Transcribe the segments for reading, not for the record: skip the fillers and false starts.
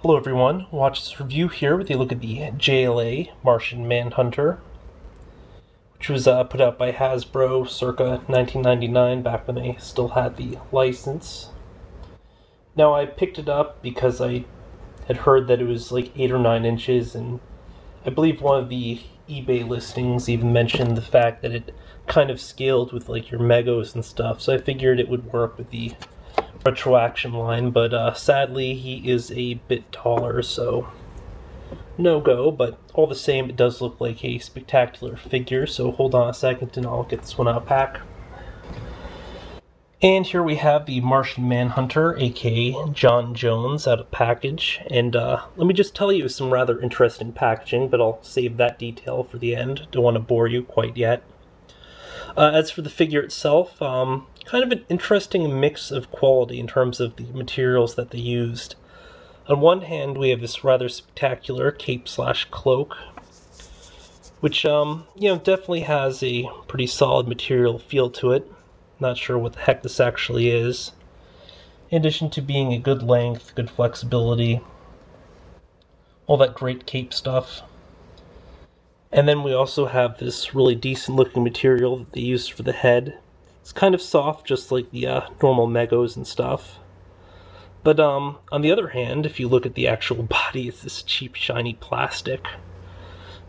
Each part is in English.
Hello everyone, watch this review here with a look at the JLA Martian Manhunter, which was put out by Hasbro circa 1999, back when they still had the license. Now I picked it up because I had heard that it was like 8 or 9 inches, and I believe one of the eBay listings even mentioned the fact that it kind of scaled with like your Megos and stuff, so I figured it would work with the retroaction line, but sadly he is a bit taller, so no go. But all the same, it does look like a spectacular figure, so hold on a second and I'll get this one out of pack. And here we have the Martian Manhunter, aka John Jones, out of package. And let me just tell you some rather interesting packaging, but I'll save that detail for the end. Don't want to bore you quite yet. As for the figure itself, kind of an interesting mix of quality in terms of the materials that they used. On one hand, we have this rather spectacular cape/cloak, which, definitely has a pretty solid material feel to it. Not sure what the heck this actually is. In addition to being a good length, good flexibility, all that great cape stuff. And then we also have this really decent looking material that they used for the head. It's kind of soft, just like the normal Megos and stuff. But on the other hand, if you look at the actual body, it's this cheap, shiny plastic,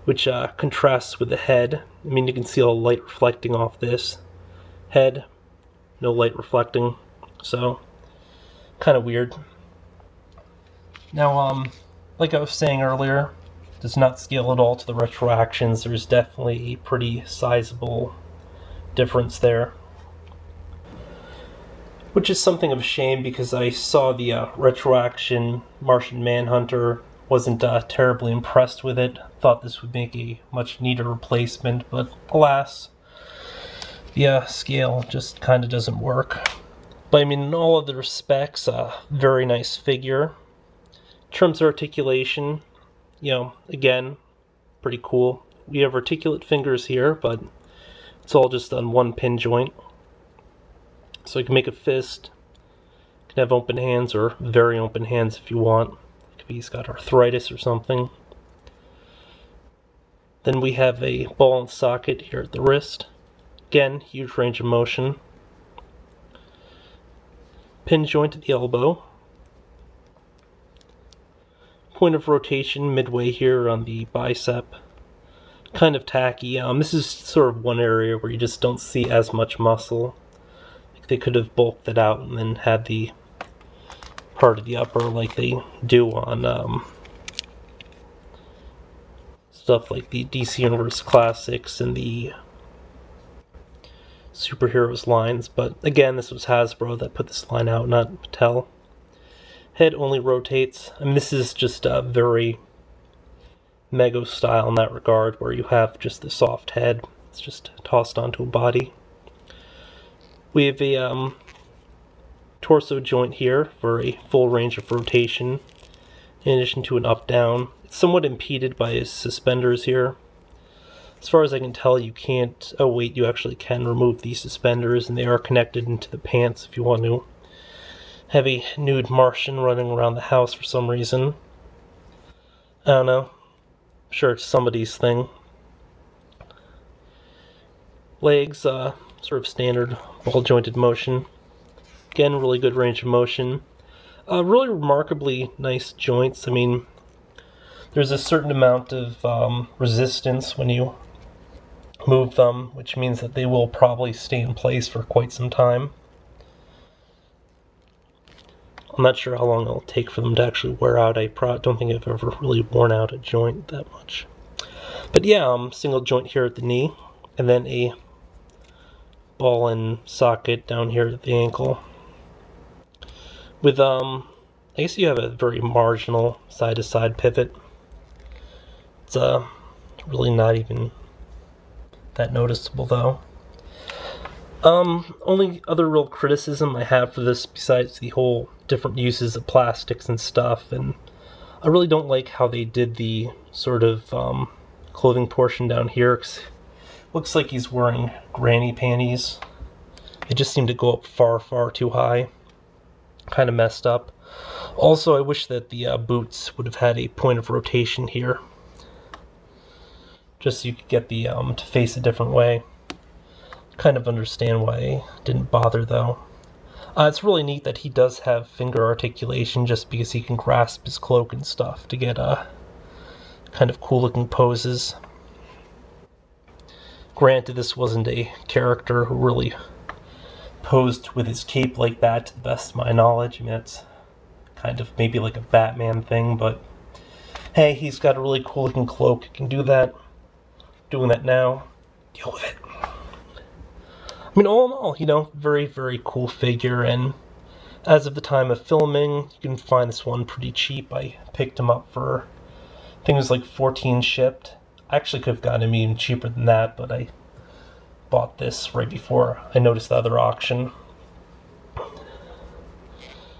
which contrasts with the head. I mean, you can see all the light reflecting off this. Head, no light reflecting, so kind of weird. Now, like I was saying earlier, does not scale at all to the retroactions. There's definitely a pretty sizable difference there, which is something of a shame because I saw the retroaction Martian Manhunter, wasn't terribly impressed with it, thought this would make a much neater replacement, but alas, the scale just kind of doesn't work. But I mean, in all other respects, very nice figure. In terms of articulation, again, pretty cool. We have articulate fingers here, but it's all just on one pin joint. So you can make a fist, you can have open hands or very open hands if you want, if he's got arthritis or something. Then we have a ball and socket here at the wrist. Again, huge range of motion. Pin joint at the elbow. Point of rotation midway here on the bicep. Kind of tacky. This is sort of one area where you just don't see as much muscle. Like they could have bulked it out and then had the part of the upper like they do on stuff like the DC Universe Classics and the Superheroes lines. But again, this was Hasbro that put this line out, not Mattel. Head only rotates. I mean, this is just a very Mego style in that regard, where you have just the soft head. It's just tossed onto a body. We have a torso joint here for a full range of rotation, in addition to an up-down. It's somewhat impeded by his suspenders here. As far as I can tell, you can't... Oh wait, you actually can remove these suspenders, and they are connected into the pants if you want to have a nude Martian running around the house for some reason. I don't know. I'm sure it's somebody's thing. Legs, sort of standard ball-jointed motion. Again, really good range of motion. Really remarkably nice joints. I mean, there's a certain amount of resistance when you move them, which means that they will probably stay in place for quite some time. I'm not sure how long it'll take for them to actually wear out. I don't think I've ever really worn out a joint that much. But yeah, single joint here at the knee, and then a ball and socket down here at the ankle. With, I guess you have a very marginal side-to-side pivot. It's really not even that noticeable though. Only other real criticism I have for this, besides the whole different uses of plastics and stuff, and I really don't like how they did the sort of clothing portion down here. 'Cause looks like he's wearing granny panties. They just seem to go up far, far too high. Kind of messed up. Also, I wish that the boots would have had a point of rotation here, just so you could get the to face a different way. Kind of understand why I didn't bother though. It's really neat that he does have finger articulation, just because he can grasp his cloak and stuff to get kind of cool looking poses. Granted, this wasn't a character who really posed with his cape like that, to the best of my knowledge. I mean, that's kind of maybe like a Batman thing, but hey, he's got a really cool looking cloak. He can do that. Doing that now. Deal with it. I mean, all in all, you know, very, very cool figure, and as of the time of filming, you can find this one pretty cheap. I picked him up for, I think it was like 14 shipped. I actually could have gotten him even cheaper than that, but I bought this right before I noticed the other auction.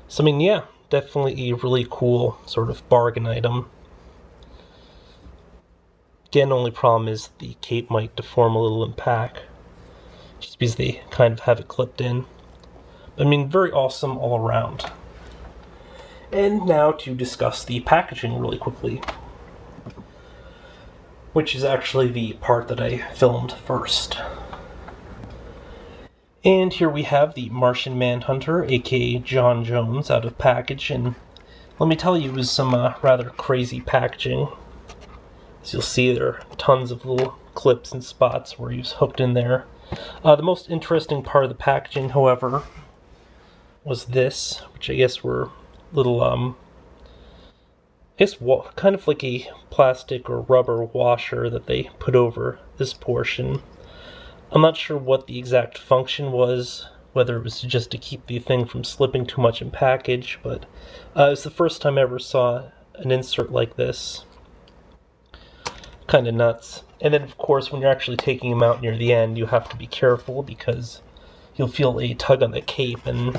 So, I mean, yeah, definitely a really cool sort of bargain item. Again, only problem is the cape might deform a little in pack, just because they kind of have it clipped in. But, I mean, very awesome all around. And now to discuss the packaging really quickly, which is actually the part that I filmed first. And here we have the Martian Manhunter, aka John Jones, out of package, and let me tell you, it was some rather crazy packaging. As you'll see, there are tons of little clips and spots where he was hooked in there. The most interesting part of the packaging, however, was this, which I guess were little, I guess kind of like a plastic or rubber washer that they put over this portion. I'm not sure what the exact function was, whether it was just to keep the thing from slipping too much in package, but it was the first time I ever saw an insert like this. Kind of nuts. And then, of course, when you're actually taking him out near the end, you have to be careful because you'll feel a tug on the cape, and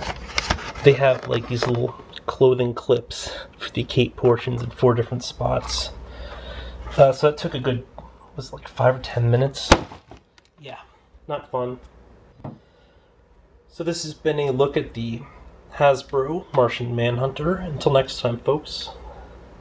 they have like these little clothing clips for the cape portions in 4 different spots. So it took a good, was it like 5 or 10 minutes? Yeah, not fun. So this has been a look at the Hasbro Martian Manhunter. Until next time, folks.